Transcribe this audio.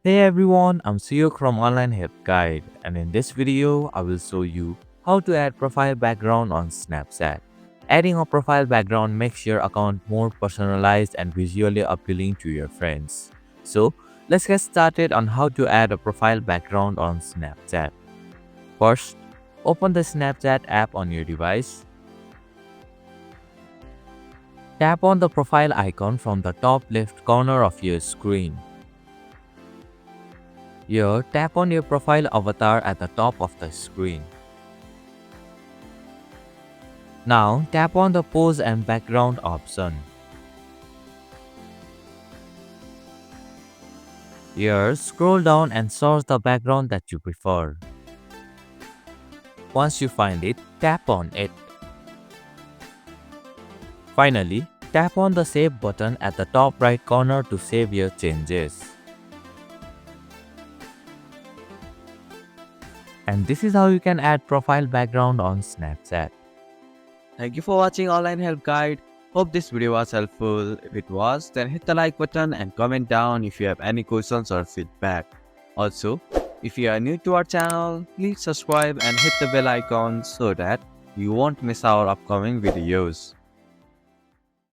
Hey everyone, I'm Suyuk from Online Help Guide, and in this video, I will show you how to add profile background on Snapchat. Adding a profile background makes your account more personalized and visually appealing to your friends. So, let's get started on how to add a profile background on Snapchat. First, open the Snapchat app on your device. Tap on the profile icon from the top left corner of your screen. Here, tap on your profile avatar at the top of the screen. Now, tap on the pose and background option. Here, scroll down and search the background that you prefer. Once you find it, tap on it. Finally, tap on the Save button at the top right corner to save your changes. And this is how you can add profile background on Snapchat. Thank you for watching Online Help Guide. Hope this video was helpful. If it was, then hit the like button and comment down if you have any questions or feedback. Also, if you are new to our channel, please subscribe and hit the bell icon so that you won't miss our upcoming videos.